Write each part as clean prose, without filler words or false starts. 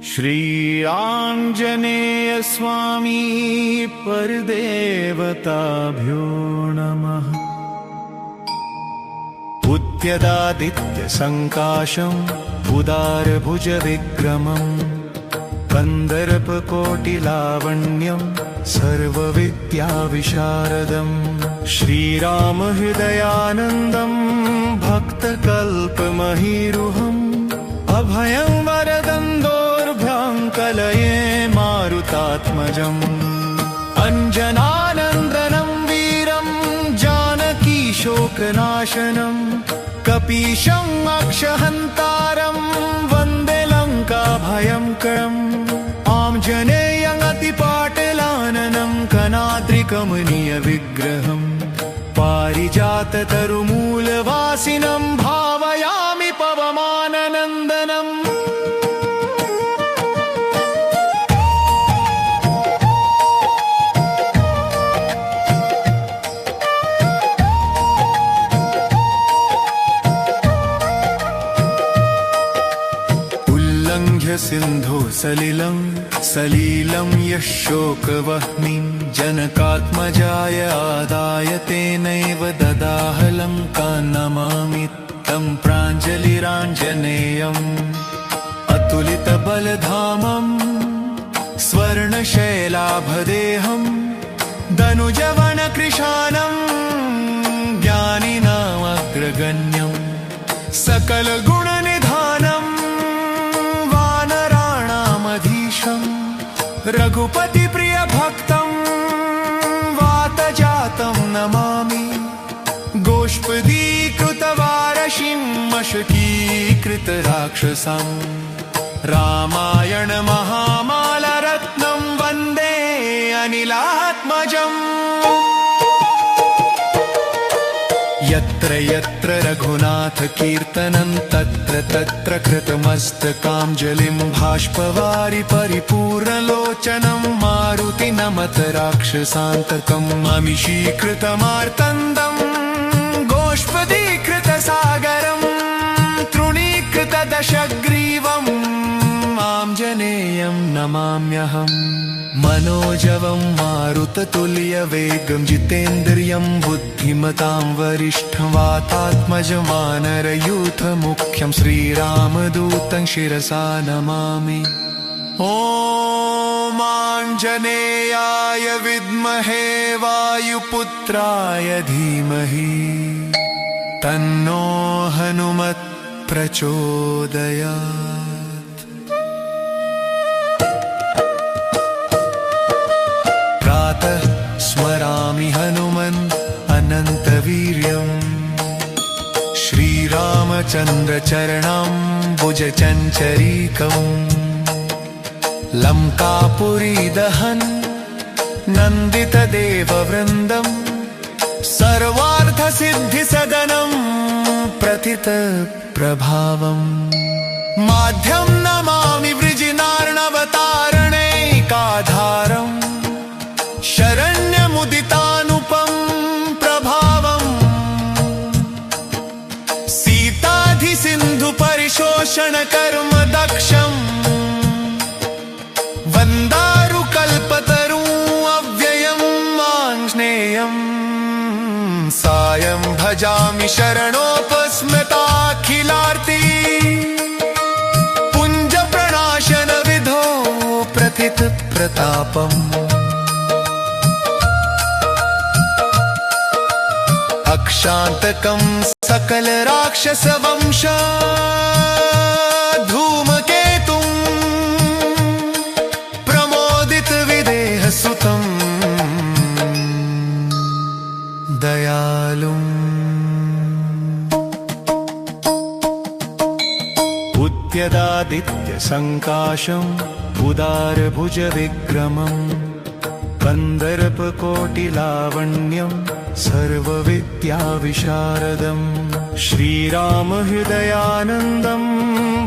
श्रीआञ्जनेय स्वामी परदेवताभ्यो नमः। उद्यदादित्यसङ्काशम् उदारभुजविक्रमम् कन्दर्पकोटिलावण्यं सर्वविद्याविशारदम् श्रीरामहृदयानन्दं भक्तकल्पमहीरुहम् अभयं वरदं दोर्भ्याङ्कलये मारुतात्मजम् अञ्जनानन्दनं वीरं जानकीशोकनाशनम् कपीशम् अक्षहन्तारं वन्दे लङ्काभयङ्करम् आञ्जनेयं अतिपाटलाननं कनाद्रिकमनीयविग्रहम् पारिजाततरुमूलवासिनं भावयामि पवमाननन्दनम्। उल्लङ्घ्य सिन्धु सलिलं यः शोकवह्निं जनकात्मजाय आदाय तेनैव ददाह लङ्कां नमामि तं प्राञ्जलिराञ्जनेयम् अतुलितबलधामम् स्वर्णशैलाभदेहम् दनुजवनकृशानं ज्ञानिनामग्रगण्यम् सकलगुणनिधानम् रघुपतिप्रियभक्तं वातजातं नमामि गोष्पदीकृतवारशिं मशकीकृतराक्षसम् रामायणमहामालरत्नं वन्दे अनिलात्मजम्। यत्र यत्र रघुनाथकीर्तनं तत्र तत्र कृतमस्तकाञ्जलिं बाष्पवारि परिपूर्णलोचनं मारुति नमत राक्षसान्तकम् अमीशीकृतमार्तण्डं गोष्पदीकृतसागरं तृणीकृतदशग्रीवम् आञ्जनेयं नमाम्यहम्। मनोजवं मारुततुल्यवेगं जितेन्द्रियं बुद्धिमतां वरिष्ठं वातात्मजमानरयूथमुख्यं श्रीरामदूतं शिरसा नमामि। ॐ आञ्जनेयाय विद्महे वायुपुत्राय धीमहि तन्नो हनुमत् प्रचोदयात्। स्मरामि हनुमन् अनन्तवीर्यम् श्रीरामचन्द्रचरणाम्बुजचञ्चरीकम् लङ्कापुरी दहन् नन्दितदेववृन्दम् सर्वार्थसिद्धिसदनं प्रथितप्रभावम् माध्यं नमामि वृजिनार्णवतारणैकाधारम् शरण्यमुदितानुपं प्रभावम् सीताधिसिन्धुपरिशोषणकर्म दक्षम् वन्दारुकल्पतरू अव्ययम् आञ्जनेयम् सायं भजामि शरणोपस्मृताखिलार्ति पुञ्जप्रणाशनविधो प्रथितप्रतापम् अक्षान्तकं सकलराक्षसवंश धूमकेतुं प्रमोदितविदेहसुतं दयालुम्। उद्यदादित्यसङ्काशम् उदारभुजविक्रमम् कन्दर्पकोटिलावण्यं सर्वविद्याविशारदम् श्रीरामहृदयानन्दं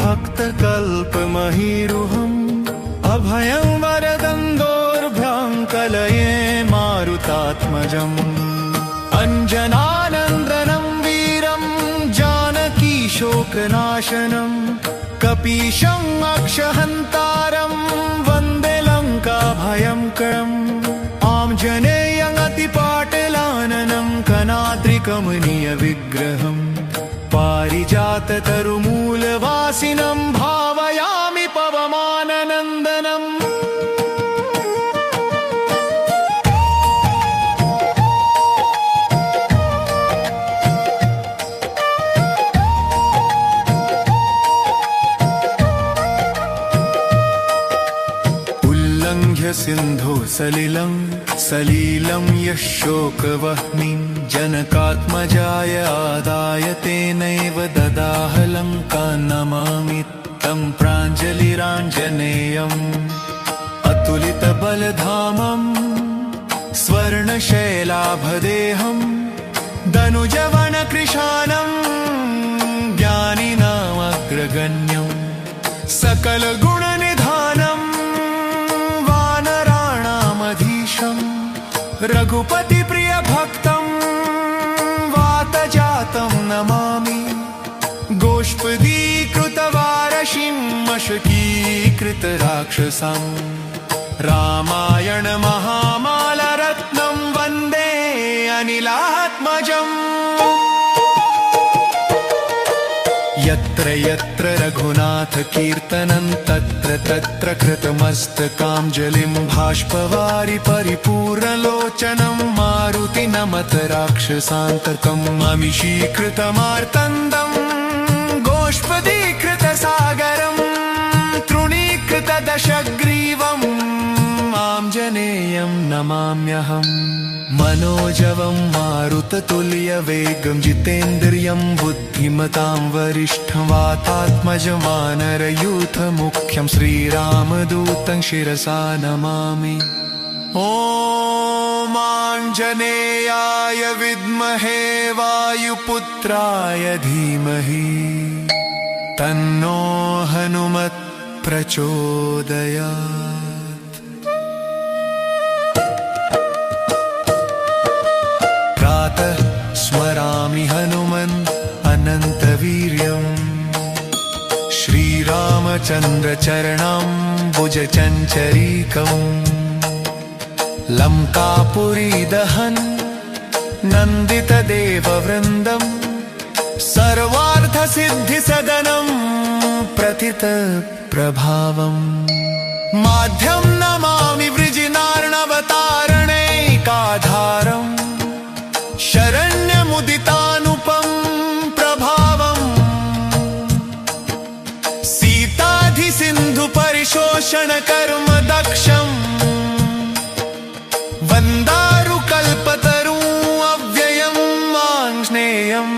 भक्तकल्पमहीरुहम् अभयं वरदं दोर्भ्याङ्कलये मारुतात्मजम् अञ्जनानन्दनं वीरं जानकीशोकनाशनं कपीशम् अक्षहन्तारं वन्दे लङ्काभयङ्करम् आञ्जनेयमतिपाटलाननं कनाद्रिकमनीयविग्रहम् पारिजाततरुमूलवासिनं भावयामि पवमाननन्दनम् सिन्धु सलिलं यः शोकवह्निं जनकात्मजाय आदाय तेनैव ददाह लङ्कां नमामि तं प्राञ्जलिराञ्जनेयम् अतुलितबलधामम् स्वर्णशैलाभदेहम् दनुजवनकृशानम् ज्ञानिनामग्रगण्यम् सकलगुणनिधानम् रघुपति प्रिय भक्तं वातजातं नमामि गोष्पदीकृतवारशिं मशकीकृत राक्षसम् रामायण महामालरत्नं वन्दे अनिलात्मजम् यत्र यत्र रघुनाथ कीर्तनं तत्र तत्र कृतमस्तकाञ्जलिं बाष्पवारि परिपूर्णलोचनं मारुति नमत राक्षसान्तकम् अमिषीकृतमार्तण्डं गोष्पदीकृतसागरं तृणीकृतदशग्रीवम् आञ्जनेयं नमाम्यहम् मनोजवं मारुततुल्यवेगं जितेन्द्रियं बुद्धिमतां वरिष्ठं वातात्मजमानरयूथमुख्यं श्रीरामदूतं शिरसा नमामि ॐ आञ्जनेयाय विद्महे वायुपुत्राय धीमहि तन्नो हनुमत् प्रचोदयात्। स्मरामि हनुमन् अनन्तवीर्यम् श्रीरामचन्द्रचरणाम्बुजचञ्चरीकम् लङ्कापुरी दहन् नन्दितदेववृन्दम् सर्वार्थसिद्धिसदनं प्रथितप्रभावम् माध्यं नमामि वृजिनार्णवतारणैकाधारम् शरण्यमुदितानुपं प्रभावम् सीताधिसिन्धुपरिशोषणकर्म दक्षम् वन्दारुकल्पतरू अव्ययम् आञ्जनेयम्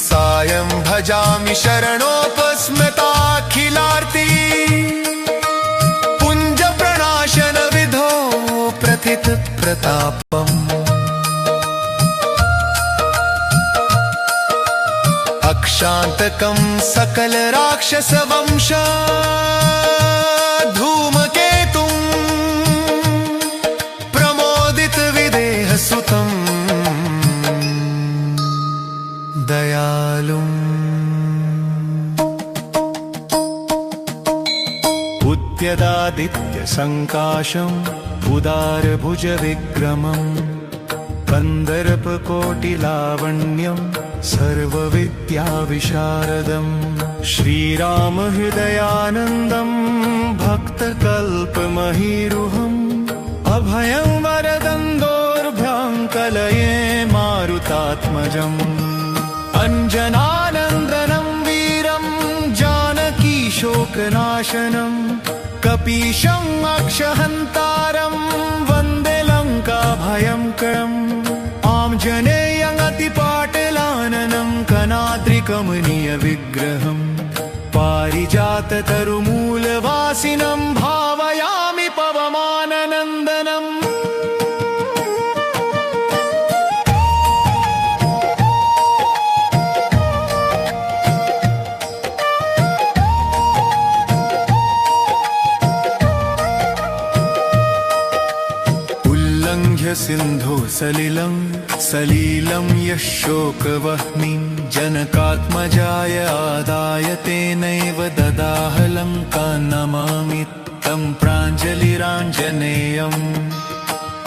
सायं भजामि शरणोपस्मृताखिलार्ति पुञ्जप्रणाशनविधो प्रथितप्रतापम् अक्षान्तकं सकलराक्षसवंश धूमकेतुं प्रमोदितविदेहसुतं दयालुम् उद्यदादित्यसङ्काशम् उदारभुजविक्रमम् कन्दर्पकोटिलावण्यम् सर्वविद्याविशारदम् श्रीरामहृदयानन्दं भक्तकल्पमहीरुहम् अभयं वरदं दोर्भ्याङ्कलये मारुतात्मजम् अञ्जनानन्दनं वीरं जानकीशोकनाशनम् कपीशम् अक्षहन्तारं वन्दे लङ्काभयङ्करम् आञ्जनेयमतिपाटलाननं कनाद्रिकमनीयविग्रहम् पारिजाततरुमूलवासिनं भावयामि पवमाननन्दनम् सिन्धु सलिलं यः शोकवह्निं जनकात्मजाय आदाय तेनैव ददाह लङ्कां नमामि तं प्राञ्जलिराञ्जनेयम्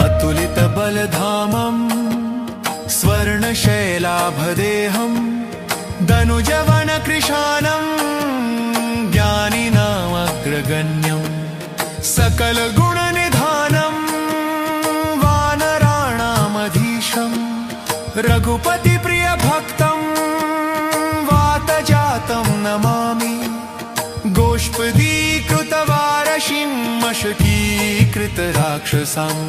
अतुलितबलधामम् स्वर्णशैलाभदेहम् धनुजवनकृशानम् ज्ञानिनामग्रगण्यम् सकलगुणनिधानम् वानराणामधीशम् रघुपतिप्रियभक्तम् वातजातं नमामि गोष्पदीकृतवारशिं मशकीकृतराक्षसम्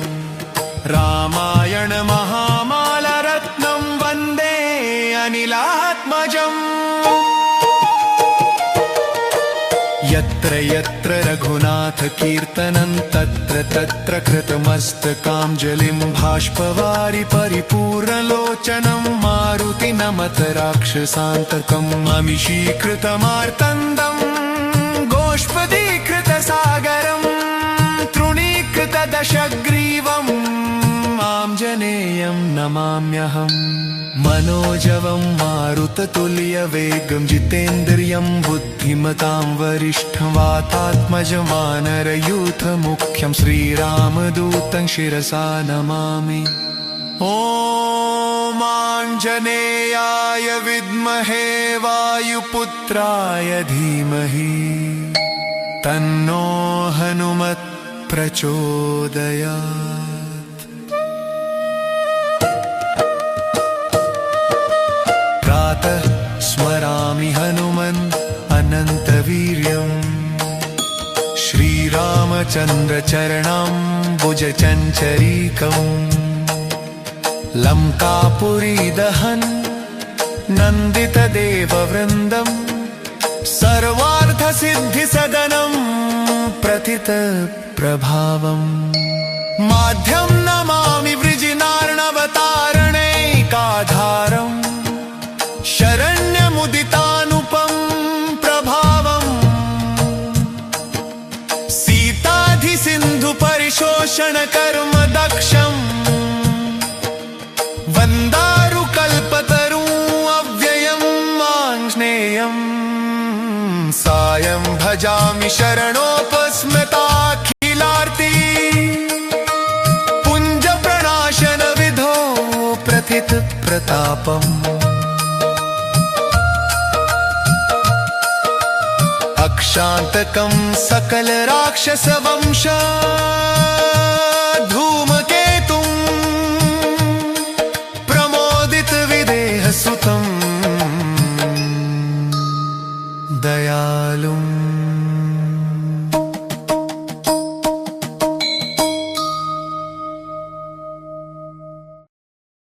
रामायण महामालरत्नं वन्दे अनिलात्मजम् यत्र यत्र रघुनाथ कीर्तनं तत्र तत्र कृतमस्तकाञ्जलिं बाष्पवारि परिपूर्णलोचनं मारुति नमत राक्षसान्तकम् अमिषीकृतमार्तण्डम् गोष्पदीकृतसागरम् तृणीकृतदशग्रीवम् आञ्जनेयं नमाम्यहम् मनोजवं मारुततुल्यवेगं जितेन्द्रियं बुद्धिमतां वरिष्ठं वातात्मजमानरयूथमुख्यं श्रीरामदूतं शिरसा नमामि ॐ आञ्जनेयाय विद्महे वायुपुत्राय धीमहि तन्नो हनुमत् प्रचोदयात्। प्रातः स्मरामि हनुमन् अनन्तवीर्यम् श्रीरामचन्द्रचरणाम्बुजचञ्चरीकम् लङ्कापुरीदहन् नन्दितदेववृन्दम् सर्वार्थसिद्धिसदनं प्रथितप्रभावम् माध्यं नमामि वृजिनार्णवतारणैकाधारम् शरण्यमुदितानुपं प्रभावम् सीताधिसिन्धुपरिशोषणकर्म दक्षम् वन्दारुकल्पतरू अव्ययम् आञ्जनेयम् सायं भजामि शरणोपस्मृताखिलार्ति पुञ्जप्रणाशनविधो प्रथितप्रतापम् अक्षान्तकं सकलराक्षसवंश धूमकेतुं प्रमोदितविदेहसुतं दयालुम्